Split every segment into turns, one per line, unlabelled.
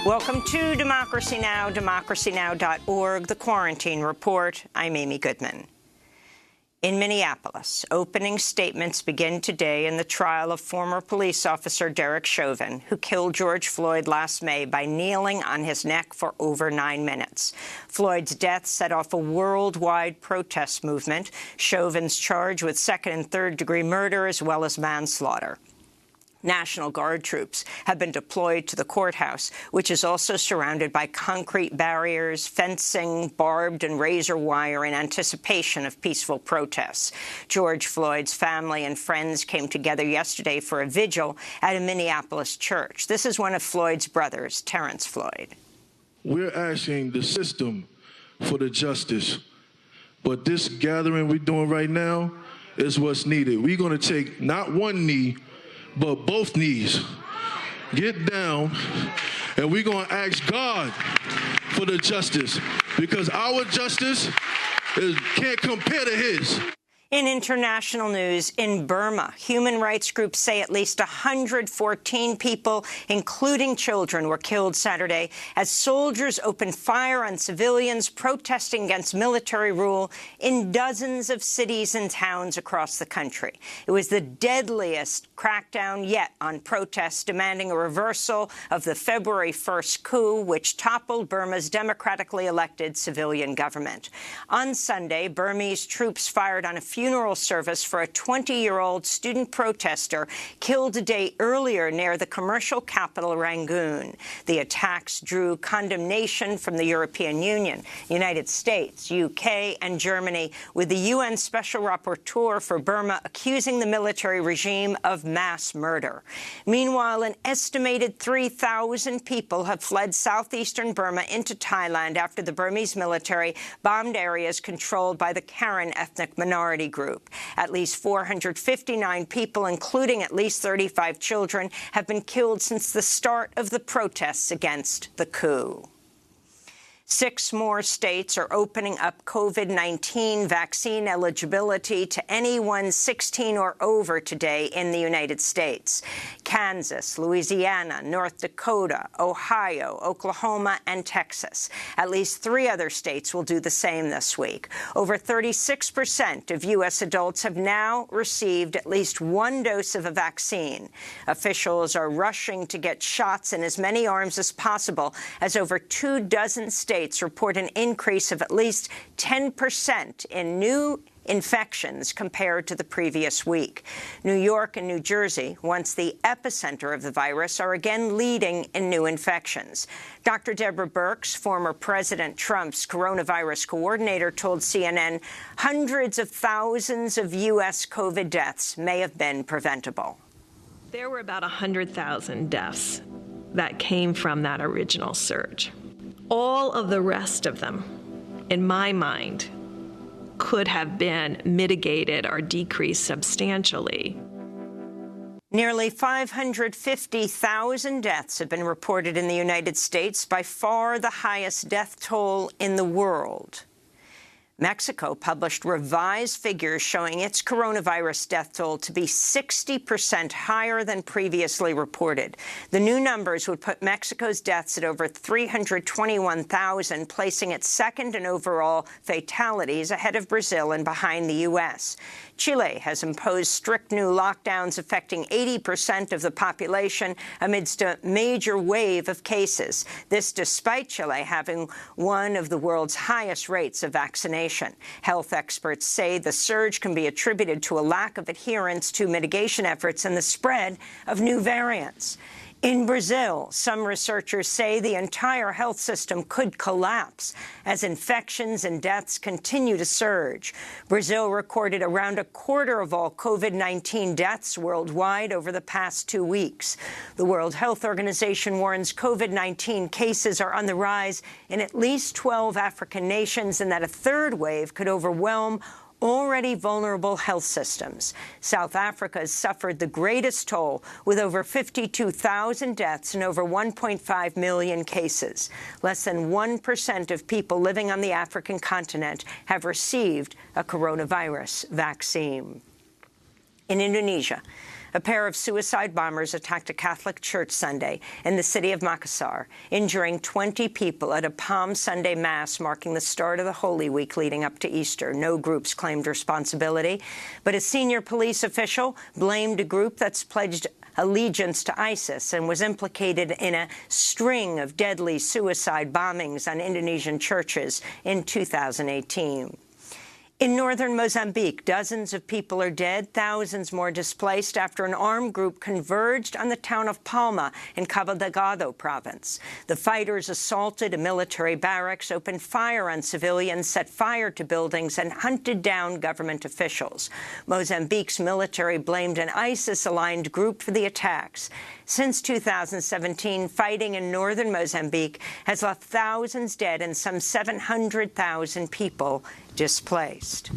Welcome to Democracy Now!, democracynow.org, The Quarantine Report. I'm Amy Goodman. In Minneapolis, opening statements begin today in the trial of former police officer Derek Chauvin, who killed George Floyd last May by kneeling on his neck for over 9 minutes. Floyd's death set off a worldwide protest movement. Chauvin's charged with second- and third-degree murder as well as manslaughter. National Guard troops have been deployed to the courthouse, which is also surrounded by concrete barriers, fencing, barbed and razor wire in anticipation of peaceful protests. George Floyd's family and friends came together yesterday for a vigil at a Minneapolis church. This is one of Floyd's brothers, Terrence Floyd.
We're asking the system for the justice, but this gathering we're doing right now is what's needed. We're going to take not one knee, but both knees. Get down, and we're going to ask God for the justice, because our justice can't compare to his.
In international news, in Burma, human rights groups say at least 114 people, including children, were killed Saturday as soldiers opened fire on civilians protesting against military rule in dozens of cities and towns across the country. It was the deadliest crackdown yet on protests demanding a reversal of the February 1st coup, which toppled Burma's democratically elected civilian government. On Sunday, Burmese troops fired on a funeral service for a 20-year-old student protester killed a day earlier near the commercial capital Rangoon. The attacks drew condemnation from the European Union, United States, UK, and Germany, with the UN Special Rapporteur for Burma accusing the military regime of mass murder. Meanwhile, an estimated 3,000 people have fled southeastern Burma into Thailand after the Burmese military bombed areas controlled by the Karen ethnic minority group. At least 459 people, including at least 35 children, have been killed since the start of the protests against the coup. 6 more states are opening up COVID-19 vaccine eligibility to anyone 16 or over today in the United States. Kansas, Louisiana, North Dakota, Ohio, Oklahoma, and Texas. At least 3 other states will do the same this week. Over 36% of U.S. adults have now received at least 1 dose of a vaccine. Officials are rushing to get shots in as many arms as possible, as over 24 states report an increase of at least 10% in new infections compared to the previous week. New York and New Jersey, once the epicenter of the virus, are again leading in new infections. Dr. Deborah Birx, former President Trump's coronavirus coordinator, told CNN hundreds of thousands of U.S. COVID deaths may have been preventable.
There were about 100,000 deaths that came from that original surge. All of the rest of them, in my mind, could have been mitigated or decreased substantially.
Nearly 550,000 deaths have been reported in the United States, by far the highest death toll in the world. Mexico published revised figures showing its coronavirus death toll to be 60% higher than previously reported. The new numbers would put Mexico's deaths at over 321,000, placing it second in overall fatalities, ahead of Brazil and behind the U.S. Chile has imposed strict new lockdowns affecting 80% of the population amidst a major wave of cases. This despite Chile having one of the world's highest rates of vaccination. Health experts say the surge can be attributed to a lack of adherence to mitigation efforts and the spread of new variants. In Brazil, some researchers say the entire health system could collapse as infections and deaths continue to surge. Brazil recorded around a quarter of all COVID-19 deaths worldwide over the past 2 weeks. The World Health Organization warns COVID-19 cases are on the rise in at least 12 African nations, and that a third wave could overwhelm already vulnerable health systems. South Africa has suffered the greatest toll, with over 52,000 deaths and over 1.5 million cases. Less than 1% of people living on the African continent have received a coronavirus vaccine. In Indonesia, A pair of suicide bombers attacked a Catholic church Sunday in the city of Makassar, injuring 20 people at a Palm Sunday Mass marking the start of the Holy Week leading up to Easter. No groups claimed responsibility, but a senior police official blamed a group that's pledged allegiance to ISIS and was implicated in a string of deadly suicide bombings on Indonesian churches in 2018. In northern Mozambique, dozens of people are dead, thousands more displaced after an armed group converged on the town of Palma in Cabo Delgado province. The fighters assaulted a military barracks, opened fire on civilians, set fire to buildings, and hunted down government officials. Mozambique's military blamed an ISIS-aligned group for the attacks. Since 2017, fighting in northern Mozambique has left thousands dead and some 700,000 people displaced.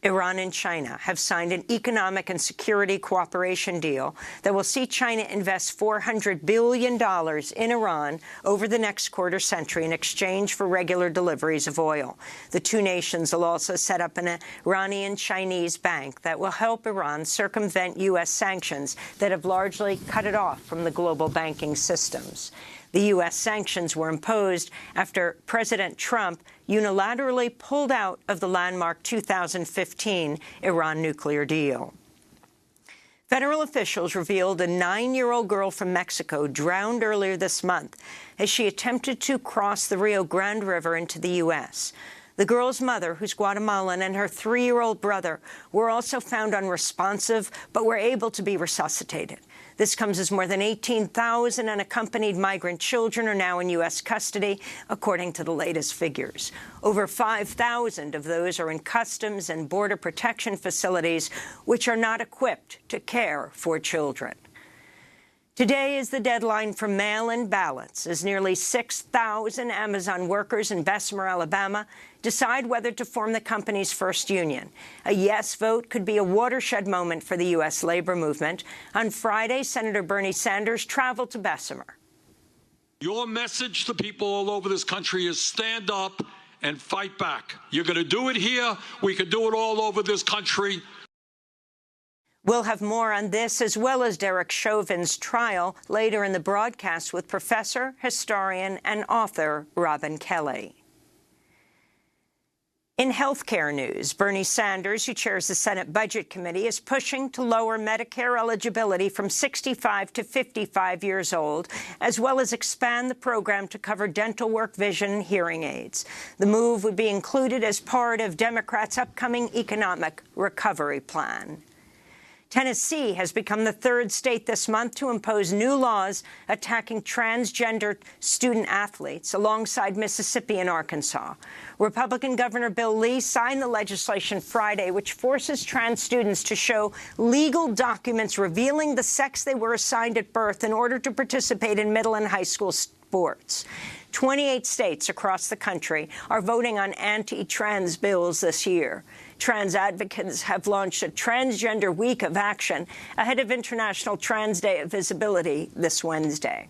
Iran and China have signed an economic and security cooperation deal that will see China invest $400 billion in Iran over the next quarter century in exchange for regular deliveries of oil. The two nations will also set up an Iranian-Chinese bank that will help Iran circumvent U.S. sanctions that have largely cut it off from the global banking systems. The U.S. sanctions were imposed after President Trump unilaterally pulled out of the landmark 2015 Iran nuclear deal. Federal officials revealed a 9-year-old girl from Mexico drowned earlier this month as she attempted to cross the Rio Grande River into the U.S. The girl's mother, who's Guatemalan, and her 3-year-old brother were also found unresponsive but were able to be resuscitated. This comes as more than 18,000 unaccompanied migrant children are now in U.S. custody, according to the latest figures. Over 5,000 of those are in customs and border protection facilities, which are not equipped to care for children. Today is the deadline for mail-in ballots, as nearly 6,000 Amazon workers in Bessemer, Alabama, decide whether to form the company's first union. A yes vote could be a watershed moment for the U.S. labor movement. On Friday, Senator Bernie Sanders traveled to Bessemer.
Your message to people all over this country is stand up and fight back. You're going to do it here. We can do it all over this country.
We'll have more on this, as well as Derek Chauvin's trial, later in the broadcast with professor, historian, and author Robin Kelly. In healthcare news, Bernie Sanders, who chairs the Senate Budget Committee, is pushing to lower Medicare eligibility from 65 to 55 years old, as well as expand the program to cover dental work, vision, and hearing aids. The move would be included as part of Democrats' upcoming economic recovery plan. Tennessee has become the third state this month to impose new laws attacking transgender student athletes, alongside Mississippi and Arkansas. Republican Governor Bill Lee signed the legislation Friday, which forces trans students to show legal documents revealing the sex they were assigned at birth in order to participate in middle and high school sports. 28 states across the country are voting on anti-trans bills this year. Trans advocates have launched a Transgender Week of Action ahead of International Trans Day of Visibility this Wednesday.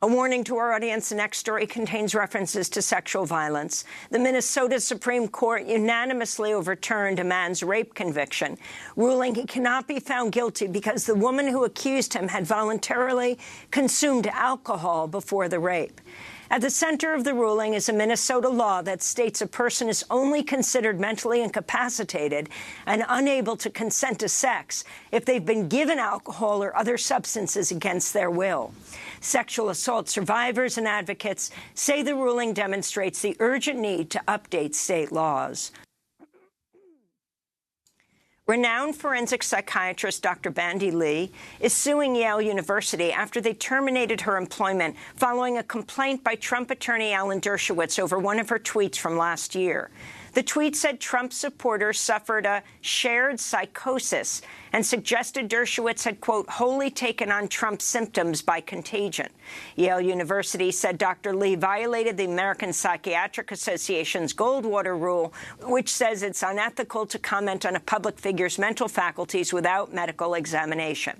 A warning to our audience, the next story contains references to sexual violence. The Minnesota Supreme Court unanimously overturned a man's rape conviction, ruling he cannot be found guilty because the woman who accused him had voluntarily consumed alcohol before the rape. At the center of the ruling is a Minnesota law that states a person is only considered mentally incapacitated and unable to consent to sex if they've been given alcohol or other substances against their will. Sexual assault survivors and advocates say the ruling demonstrates the urgent need to update state laws. Renowned forensic psychiatrist Dr. Bandy Lee is suing Yale University after they terminated her employment following a complaint by Trump attorney Alan Dershowitz over one of her tweets from last year. The tweet said Trump supporters suffered a shared psychosis and suggested Dershowitz had, quote, wholly taken on Trump's symptoms by contagion. Yale University said Dr. Lee violated the American Psychiatric Association's Goldwater rule, which says it's unethical to comment on a public figure's mental faculties without medical examination.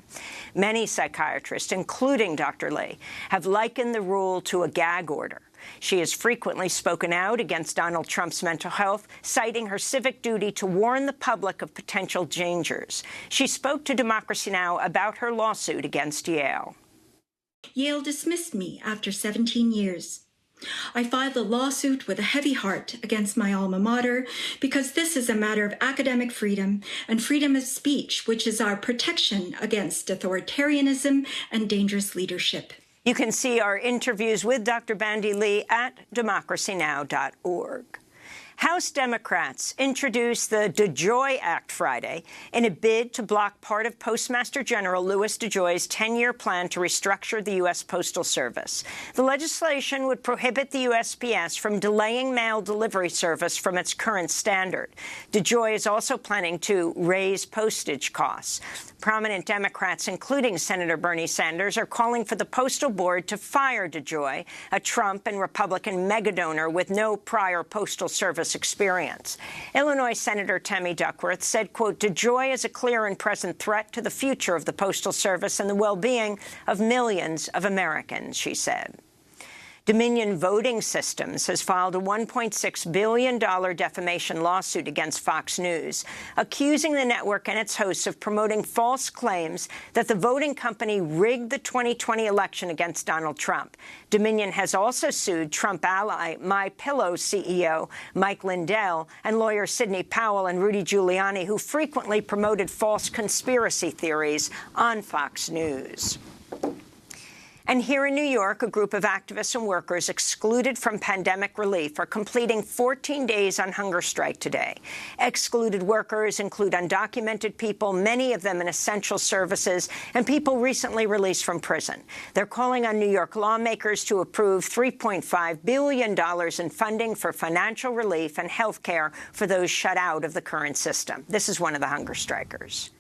Many psychiatrists, including Dr. Lee, have likened the rule to a gag order. She has frequently spoken out against Donald Trump's mental health, citing her civic duty to warn the public of potential dangers. She spoke to Democracy Now! About her lawsuit against Yale.
Yale dismissed me after 17 years. I filed a lawsuit with a heavy heart against my alma mater because this is a matter of academic freedom and freedom of speech, which is our protection against authoritarianism and dangerous leadership.
You can see our interviews with Dr. Bandy Lee at democracynow.org. House Democrats introduced the DeJoy Act Friday in a bid to block part of Postmaster General Louis DeJoy's 10-year plan to restructure the U.S. Postal Service. The legislation would prohibit the USPS from delaying mail delivery service from its current standard. DeJoy is also planning to raise postage costs. Prominent Democrats, including Senator Bernie Sanders, are calling for the Postal Board to fire DeJoy, a Trump and Republican megadonor with no prior Postal Service experience. Illinois Senator Tammy Duckworth said, quote, DeJoy is a clear and present threat to the future of the Postal Service and the well-being of millions of Americans, she said. Dominion Voting Systems has filed a $1.6 billion defamation lawsuit against Fox News, accusing the network and its hosts of promoting false claims that the voting company rigged the 2020 election against Donald Trump. Dominion has also sued Trump ally MyPillow CEO Mike Lindell and lawyer Sidney Powell and Rudy Giuliani, who frequently promoted false conspiracy theories on Fox News. And here in New York, a group of activists and workers excluded from pandemic relief are completing 14 days on hunger strike today. Excluded workers include undocumented people, many of them in essential services, and people recently released from prison. They're calling on New York lawmakers to approve $3.5 billion in funding for financial relief and health care for those shut out of the current system. This is one of the hunger strikers.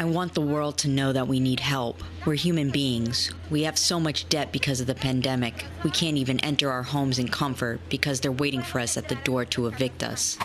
I want the world to know that we need help. We're human beings. We have so much debt because of the pandemic. We can't even enter our homes in comfort because they're waiting for us at the door to evict us.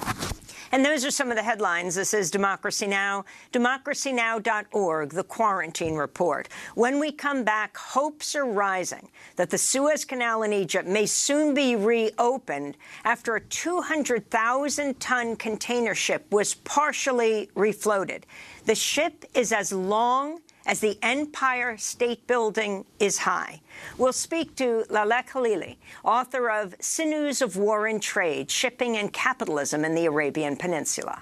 And those are some of the headlines. This is Democracy Now!, democracynow.org, the Quarantine Report. When we come back, hopes are rising that the Suez Canal in Egypt may soon be reopened after a 200,000-ton container ship was partially refloated. The ship is as long as the Empire State Building is high. We'll speak to Laleh Khalili, author of Sinews of War and Trade, Shipping and Capitalism in the Arabian Peninsula.